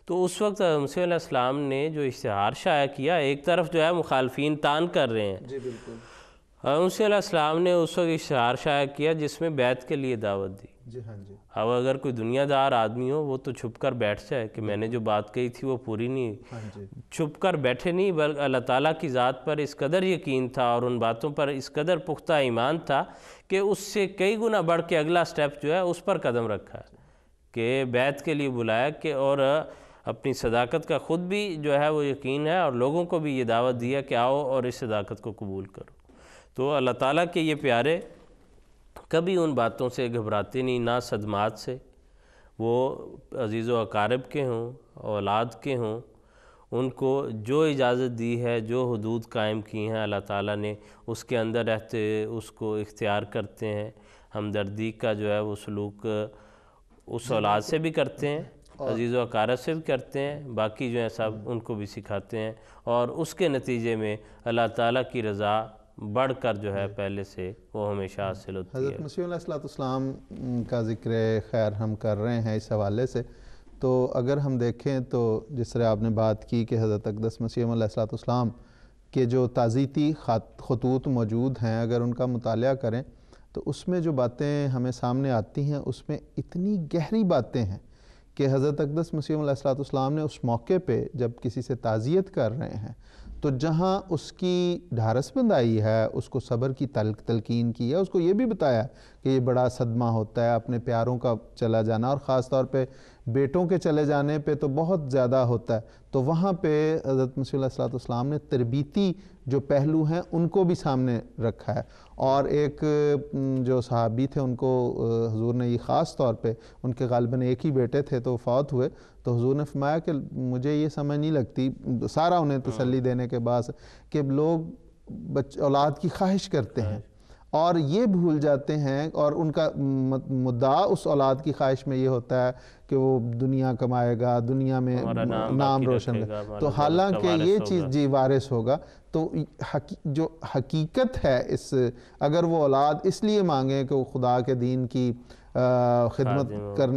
تو اس وقت مسیح علیہ السلام نے جو اشتہار شائع کیا، ایک طرف جو ہے مخالفین تان کر رہے ہیں، جی بالکل، مسیح علیہ السلام نے اس وقت اشتہار شائع کیا جس میں بیعت کے لیے دعوت دی۔ جی ہاں جی، اب اگر کوئی دنیا دار آدمی ہو وہ تو چھپ کر بیٹھ جائے کہ میں نے جو بات کہی تھی وہ پوری نہیں، ہاں جی، چھپ کر بیٹھے نہیں، بلکہ اللہ تعالیٰ کی ذات پر اس قدر یقین تھا اور ان باتوں پر اس قدر پختہ ایمان تھا کہ اس سے کئی گنا بڑھ کے اگلا سٹیپ جو ہے اس پر قدم رکھا ہے کہ بیعت کے لیے بلایا کہ اور اپنی صداقت کا خود بھی جو ہے وہ یقین ہے اور لوگوں کو بھی یہ دعوت دیا کہ آؤ اور اس صداقت کو قبول کرو۔ تو اللہ تعالیٰ کے یہ پیارے کبھی ان باتوں سے گھبراتے نہیں، نہ صدمات سے، وہ عزیز و اقارب کے ہوں، اولاد کے ہوں، ان کو جو اجازت دی ہے، جو حدود قائم کی ہیں اللہ تعالیٰ نے، اس کے اندر رہتے اس کو اختیار کرتے ہیں۔ ہمدردی کا جو ہے وہ سلوک اس اولاد سے بھی کرتے ہیں، عزیز و اقارب سے بھی کرتے ہیں، باقی جو ہیں سب ان کو بھی سکھاتے ہیں، اور اس کے نتیجے میں اللہ تعالیٰ کی رضا بڑھ کر جو ہے پہلے سے وہ ہمیشہ حاصل ہوتی ہے۔ حضرت مسیح علیہ السلام کا ذکر خیر ہم کر رہے ہیں اس حوالے سے، تو اگر ہم دیکھیں تو جس طرح آپ نے بات کی کہ حضرت اقدس مسیح علیہ السلام کے جو تعزیتی خطوط موجود ہیں، اگر ان کا مطالعہ کریں تو اس میں جو باتیں ہمیں سامنے آتی ہیں اس میں اتنی گہری باتیں ہیں کہ حضرت اقدس مسیح علیہ السلام نے اس موقع پہ جب کسی سے تعزیت کر رہے ہیں تو جہاں اس کی ڈھارس بندائی ہے، اس کو صبر کی تلقین کی ہے، اس کو یہ بھی بتایا کہ یہ بڑا صدمہ ہوتا ہے اپنے پیاروں کا چلا جانا، اور خاص طور پہ بیٹوں کے چلے جانے پہ تو بہت زیادہ ہوتا ہے۔ تو وہاں پہ حضرت مسیح علیہ السلام نے تربیتی جو پہلو ہیں ان کو بھی سامنے رکھا ہے، اور ایک جو صحابی تھے ان کو حضور نے یہ خاص طور پہ، ان کے غالباً ایک ہی بیٹے تھے تو فوت ہوئے، تو حضور نے فرمایا کہ مجھے یہ سمجھ نہیں لگتی، سارا انہیں تسلی دینے کے بعد، کہ لوگ اولاد کی خواہش کرتے ہیں اور یہ بھول جاتے ہیں، اور ان کا مدعا اس اولاد کی خواہش میں یہ ہوتا ہے کہ وہ دنیا کمائے گا، دنیا میں نام روشن کرے گا، تو حالانکہ یہ چیز جی وارث ہوگا۔ تو جو حقیقت ہے اس، اگر وہ اولاد اس لیے مانگیں کہ وہ خدا کے دین کی خدمت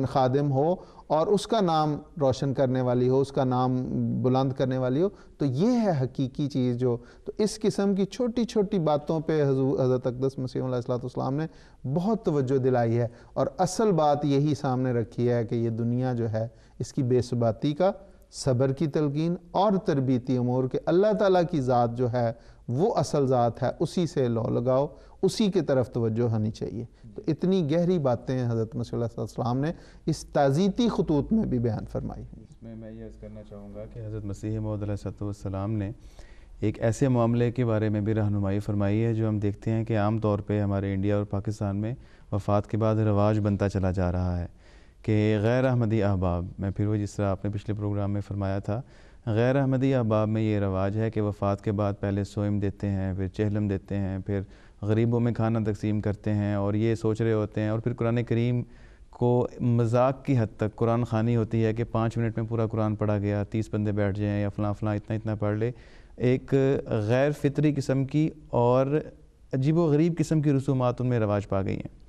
خادم ہو اور اس کا نام روشن کرنے والی ہو، اس کا نام بلند کرنے والی ہو، تو یہ ہے حقیقی چیز جو، تو اس قسم کی چھوٹی چھوٹی باتوں پہ حضرت اقدس مسیح علیہ السلام نے بہت توجہ دلائی ہے، اور اصل بات یہی سامنے رکھی ہے کہ یہ دنیا جو ہے اس کی بے ثباتی کا صبر کی تلقین اور تربیتی امور کے اللہ تعالیٰ کی ذات جو ہے وہ اصل ذات ہے، اسی سے لو لگاؤ، اسی کی طرف توجہ ہونی چاہیے۔ تو اتنی گہری باتیں حضرت مسیح علیہ السلام نے اس تعزیتی خطوط میں بھی بیان فرمائی ہیں۔ اس میں یہ عرض کرنا چاہوں گا کہ حضرت مسیح موعود علیہ السلام نے ایک ایسے معاملے کے بارے میں بھی رہنمائی فرمائی ہے جو ہم دیکھتے ہیں کہ عام طور پہ ہمارے انڈیا اور پاکستان میں وفات کے بعد رواج بنتا چلا جا رہا ہے کہ غیر احمدی احباب، میں پھر وہ جس طرح آپ نے پچھلے پروگرام میں فرمایا تھا، غیر احمدی احباب میں یہ رواج ہے کہ وفات کے بعد پہلے سوئم دیتے ہیں، پھر چہلم دیتے ہیں، پھر غریبوں میں کھانا تقسیم کرتے ہیں، اور یہ سوچ رہے ہوتے ہیں، اور پھر قرآن کریم کو مذاق کی حد تک قرآن خوانی ہوتی ہے کہ 5 منٹ میں پورا قرآن پڑھا گیا، 30 بندے بیٹھ جائیں یا فلاں فلاں اتنا پڑھ لے۔ ایک غیر فطری قسم کی اور عجیب و غریب قسم کی رسومات ان میں رواج پا گئی ہیں۔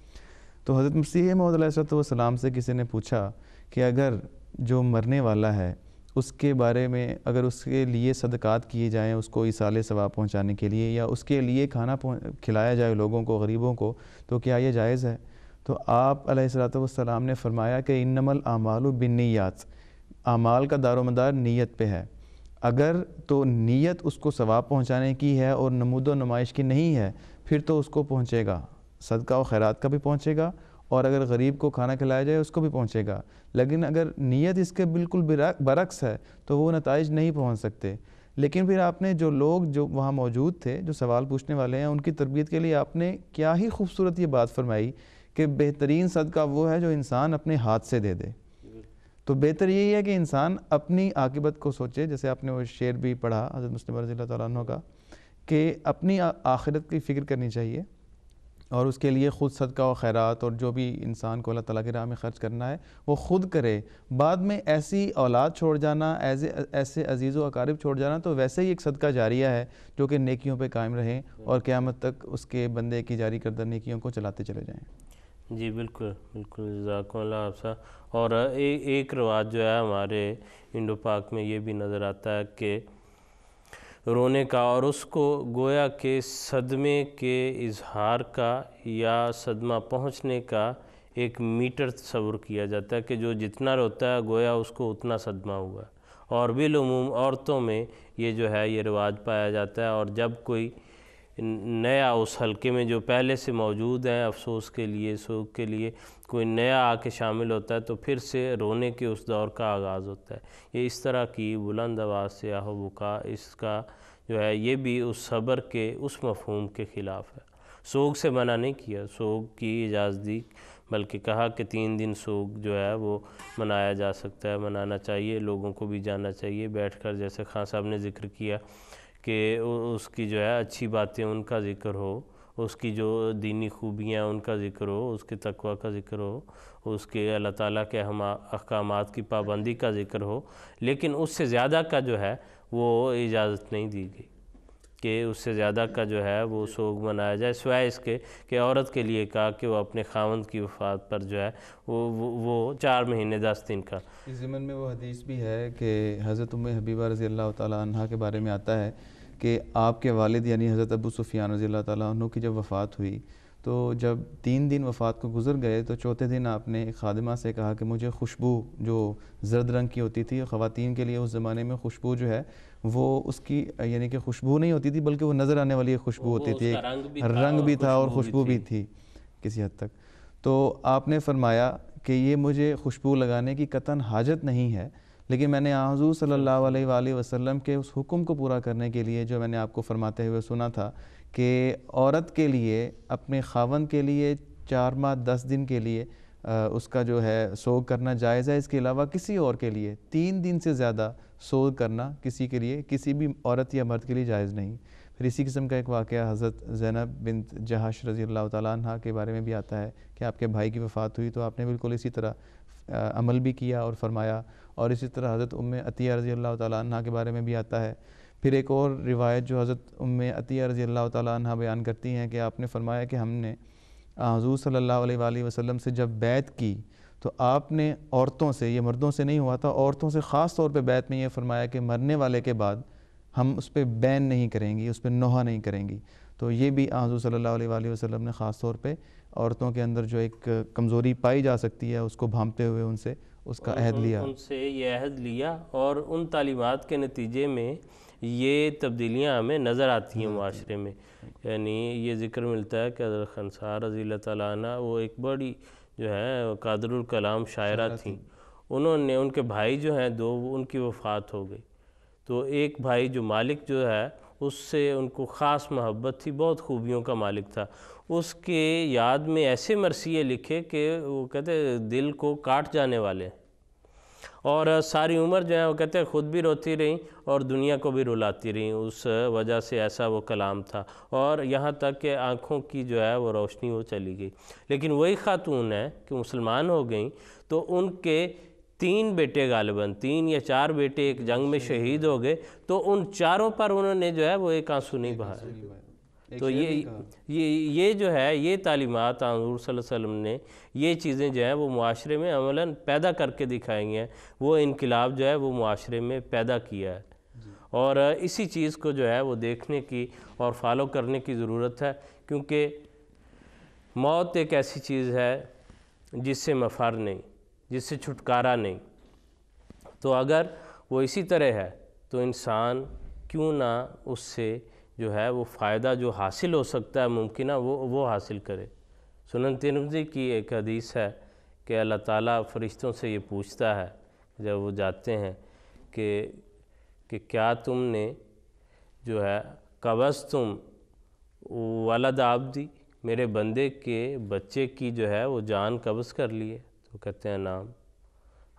تو حضرت مسیح موعود علیہ السلام سے کسی نے پوچھا کہ اگر جو مرنے والا ہے اس کے بارے میں اگر اس کے لیے صدقات کیے جائیں اس کو ایصال ثواب پہنچانے کے لیے، یا اس کے لیے کھانا کھلایا جائے لوگوں کو، غریبوں کو، تو کیا یہ جائز ہے؟ تو آپ علیہ السلام نے فرمایا کہ انما الاعمال بالنیات، اعمال کا دار و مدار نیت پہ ہے۔ اگر تو نیت اس کو ثواب پہنچانے کی ہے اور نمود و نمائش کی نہیں ہے، پھر تو اس کو پہنچے گا، صدقہ و خیرات کا بھی پہنچے گا، اور اگر غریب کو کھانا کھلایا جائے اس کو بھی پہنچے گا۔ لیکن اگر نیت اس کے بالکل برعکس ہے تو وہ نتائج نہیں پہنچ سکتے۔ لیکن پھر آپ نے جو لوگ جو وہاں موجود تھے، جو سوال پوچھنے والے ہیں، ان کی تربیت کے لیے آپ نے کیا ہی خوبصورت یہ بات فرمائی کہ بہترین صدقہ وہ ہے جو انسان اپنے ہاتھ سے دے دے۔ تو بہتر یہی ہے کہ انسان اپنی عاقبت کو سوچے، جیسے آپ نے وہ شعر بھی پڑھا حضرت مسلم رضی اللہ تعالیٰ عنہ کا، کہ اپنی آخرت کی فکر کرنی چاہیے اور اس کے لیے خود صدقہ و خیرات اور جو بھی انسان کو اللہ تعالیٰ کی راہ میں خرچ کرنا ہے وہ خود کرے۔ بعد میں ایسی اولاد چھوڑ جانا، ایسے عزیز و اقارب چھوڑ جانا تو ویسے ہی ایک صدقہ جاریہ ہے جو کہ نیکیوں پہ قائم رہیں اور قیامت تک اس کے بندے کی جاری کردہ نیکیوں کو چلاتے چلے جائیں۔ جی بالکل بالکل، جزاکم اللہ آپ صاحب۔ اور ایک رواج جو ہے ہمارے انڈو پاک میں یہ بھی نظر آتا ہے کہ رونے کا، اور اس کو گویا کہ صدمے کے اظہار کا یا صدمہ پہنچنے کا ایک میٹر تصور کیا جاتا ہے کہ جو جتنا روتا ہے گویا اس کو اتنا صدمہ ہوا ہے۔ اور بالعموم عورتوں میں یہ جو ہے یہ رواج پایا جاتا ہے، اور جب کوئی نیا اس حلقے میں جو پہلے سے موجود ہیں افسوس کے لیے، سوگ کے لیے، کوئی نیا آ کے شامل ہوتا ہے تو پھر سے رونے کے اس دور کا آغاز ہوتا ہے۔ یہ اس طرح کی بلند آواز سے آہ و بکا، اس کا جو ہے یہ بھی اس صبر کے اس مفہوم کے خلاف ہے۔ سوگ سے منع نہیں کیا، سوگ کی اجازت دی، بلکہ کہا کہ 3 دن سوگ جو ہے وہ منایا جا سکتا ہے، منانا چاہیے، لوگوں کو بھی جاننا چاہیے بیٹھ کر، جیسے خان صاحب نے ذکر کیا کہ اس کی جو ہے اچھی باتیں ان کا ذکر ہو، اس کی جو دینی خوبیاں ان کا ذکر ہو، اس کے تقوی کا ذکر ہو، اس کے اللہ تعالیٰ کے احکامات کی پابندی کا ذکر ہو، لیکن اس سے زیادہ کا جو ہے وہ اجازت نہیں دی گئی کہ اس سے زیادہ کا جو ہے وہ سوگ منایا جائے، سوائے اس کے کہ عورت کے لیے کہا کہ وہ اپنے خاوند کی وفات پر جو ہے وہ 4 مہینے 10 دن کا۔ اس ضمن میں وہ حدیث بھی ہے کہ حضرت ام حبیبہ رضی اللہ تعالیٰ عنہ کے بارے میں آتا ہے کہ آپ کے والد یعنی حضرت ابو سفیان رضی اللہ تعالیٰ عنہ کی جب وفات ہوئی تو جب 3 دن وفات کو گزر گئے تو چوتھے دن آپ نے ایک خادمہ سے کہا کہ مجھے خوشبو جو زرد رنگ کی ہوتی تھی، خواتین کے لیے اس زمانے میں خوشبو جو ہے وہ اس کی یعنی کہ خوشبو نہیں ہوتی تھی بلکہ وہ نظر آنے والی خوشبو ہوتی تھی، رنگ بھی تھا اور خوشبو بھی تھی کسی حد تک۔ تو آپ نے فرمایا کہ یہ مجھے خوشبو لگانے کی قطعاً حاجت نہیں ہے، لیکن میں نے حضور صلی اللہ علیہ وآلہ وسلم کے اس حکم کو پورا کرنے کے لیے جو میں نے آپ کو فرماتے ہوئے سنا تھا کہ عورت کے لیے اپنے خاوند کے لیے 4 ماہ 10 دن کے لیے اس کا جو ہے سوگ کرنا جائز ہے، اس کے علاوہ کسی اور کے لیے 3 دن سے زیادہ سوگ کرنا کسی کے لیے، کسی بھی عورت یا مرد کے لیے جائز نہیں۔ پھر اسی قسم کا ایک واقعہ حضرت زینب بنت جہش رضی اللہ تعالیٰ عنہ کے بارے میں بھی آتا ہے کہ آپ کے بھائی کی وفات ہوئی تو آپ نے بالکل اسی طرح عمل بھی کیا اور فرمایا، اور اسی طرح حضرت ام عطیہ رضی اللہ تعالیٰ عنہ کے بارے میں بھی آتا ہے۔ پھر ایک اور روایت جو حضرت ام عطیہ رضی اللہ تعالیٰ عنہ بیان کرتی ہیں کہ آپ نے فرمایا کہ ہم نے حضور صلی اللہ علیہ وآلہ وسلم سے جب بیعت کی تو آپ نے عورتوں سے، یہ مردوں سے نہیں ہوا تھا، عورتوں سے خاص طور پہ بیعت میں یہ فرمایا کہ مرنے والے کے بعد ہم اس پہ بین نہیں کریں گی، اس پہ نوحہ نہیں کریں گی۔ تو یہ بھی حضور صلی اللہ علیہ وآلہ وسلم نے خاص طور پہ عورتوں کے اندر جو ایک کمزوری پائی جا سکتی ہے اس کو بھانپتے ہوئے ان سے اس کا عہد لیا. ان سے یہ عہد لیا، اور ان تعلیمات کے نتیجے میں یہ تبدیلیاں ہمیں نظر آتی ہیں معاشرے میں. یعنی یہ ذکر ملتا ہے کہ حضرت خنسا رضی اللہ تعالیٰ عنہ وہ ایک بڑی جو ہے قادر الکلام شاعرہ تھیں. انہوں نے، ان کے بھائی جو ہیں دو، ان کی وفات ہو گئی. تو ایک بھائی جو مالک جو ہے اس سے ان کو خاص محبت تھی، بہت خوبیوں کا مالک تھا. اس کے یاد میں ایسے مرثیے لکھے کہ وہ کہتے دل کو کاٹ جانے والے ہیں، اور ساری عمر جو ہے وہ کہتے ہیں خود بھی روتی رہیں اور دنیا کو بھی رلاتی رہیں. اس وجہ سے ایسا وہ کلام تھا، اور یہاں تک کہ آنکھوں کی جو ہے وہ روشنی وہ چلی گئی. لیکن وہی خاتون ہے کہ مسلمان ہو گئیں تو ان کے 3 بیٹے غالباً 3 یا 4 بیٹے ایک جنگ میں شہید ہو گئے، تو ان چاروں پر انہوں نے جو ہے وہ ایک آنسو نہیں بہایا. تو یہ جو ہے یہ تعلیمات حضور صلی اللہ علیہ وسلم نے یہ چیزیں جو ہیں وہ معاشرے میں عملاً پیدا کر کے دکھائی ہیں. وہ انقلاب جو ہے وہ معاشرے میں پیدا کیا ہے، اور اسی چیز کو جو ہے وہ دیکھنے کی اور فالو کرنے کی ضرورت ہے. کیونکہ موت ایک ایسی چیز ہے جس سے مفر نہیں، جس سے چھٹکارا نہیں. تو اگر وہ اسی طرح ہے تو انسان کیوں نہ اس سے جو ہے وہ فائدہ جو حاصل ہو سکتا ہے ممکنہ وہ حاصل کرے. سنن ترمذی کی ایک حدیث ہے کہ اللہ تعالیٰ فرشتوں سے یہ پوچھتا ہے جب وہ جاتے ہیں کہ کیا تم نے جو ہے قبضتم ولد عبدی، میرے بندے کے بچے کی جو ہے وہ جان قبض کر لی ہے؟ تو کہتے ہیں نام،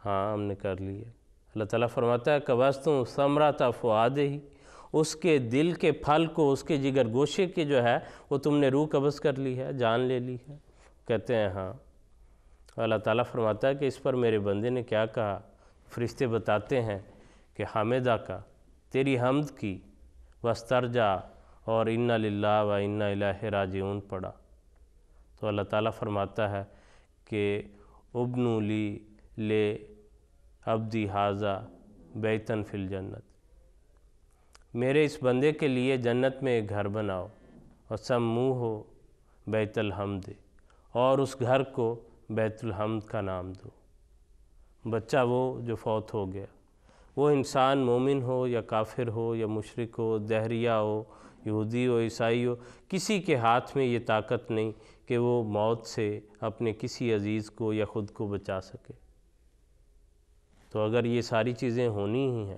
ہاں ہم نے کر لی ہے. اللہ تعالیٰ فرماتا ہے قبضتم ثمرۃ فؤادہ، اس کے دل کے پھل کو، اس کے جگر گوشے کے جو ہے وہ تم نے روح قبض کر لی ہے، جان لے لی ہے؟ کہتے ہیں ہاں. اللہ تعالیٰ فرماتا ہے کہ اس پر میرے بندے نے کیا کہا؟ فرشتے بتاتے ہیں کہ حامدہ کا، تیری حمد کی، واسترجع، اور انا للہ و انا الیہ راجعون پڑھا. تو اللہ تعالیٰ فرماتا ہے کہ ابنوا لی لے عبدی ھذا بیتن فی الجنت، میرے اس بندے کے لیے جنت میں ایک گھر بناؤ، اور سموہ بیت الحمد، اور اس گھر کو بیت الحمد کا نام دو. بچہ وہ جو فوت ہو گیا، وہ انسان مومن ہو یا کافر ہو یا مشرک ہو، دہریہ ہو، یہودی ہو، عیسائی ہو، کسی کے ہاتھ میں یہ طاقت نہیں کہ وہ موت سے اپنے کسی عزیز کو یا خود کو بچا سکے. تو اگر یہ ساری چیزیں ہونی ہی ہیں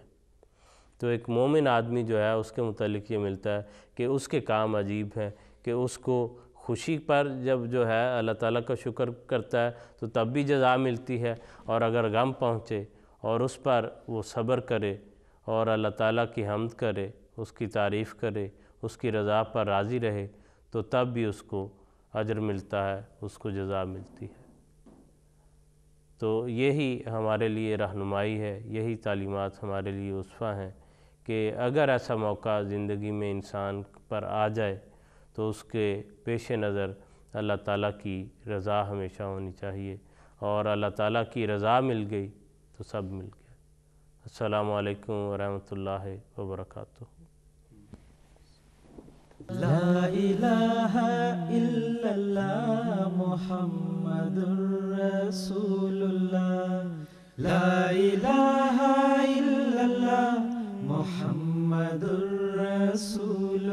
تو ایک مومن آدمی جو ہے اس کے متعلق یہ ملتا ہے کہ اس کے کام عجیب ہیں، کہ اس کو خوشی پر جب جو ہے اللہ تعالیٰ کا شکر کرتا ہے تو تب بھی جزا ملتی ہے، اور اگر غم پہنچے اور اس پر وہ صبر کرے اور اللہ تعالیٰ کی حمد کرے، اس کی تعریف کرے، اس کی رضا پر راضی رہے، تو تب بھی اس کو اجر ملتا ہے، اس کو جزا ملتی ہے. تو یہی ہمارے لیے رہنمائی ہے، یہی تعلیمات ہمارے لیے اسوہ ہیں کہ اگر ایسا موقع زندگی میں انسان پر آ جائے تو اس کے پیش نظر اللہ تعالیٰ کی رضا ہمیشہ ہونی چاہیے، اور اللہ تعالیٰ کی رضا مل گئی تو سب مل گیا. السلام علیکم ورحمۃ اللہ وبرکاتہ. لا الہ الا اللہ محمد رسول اللہ، لا الہ الا اللہ محمد رسول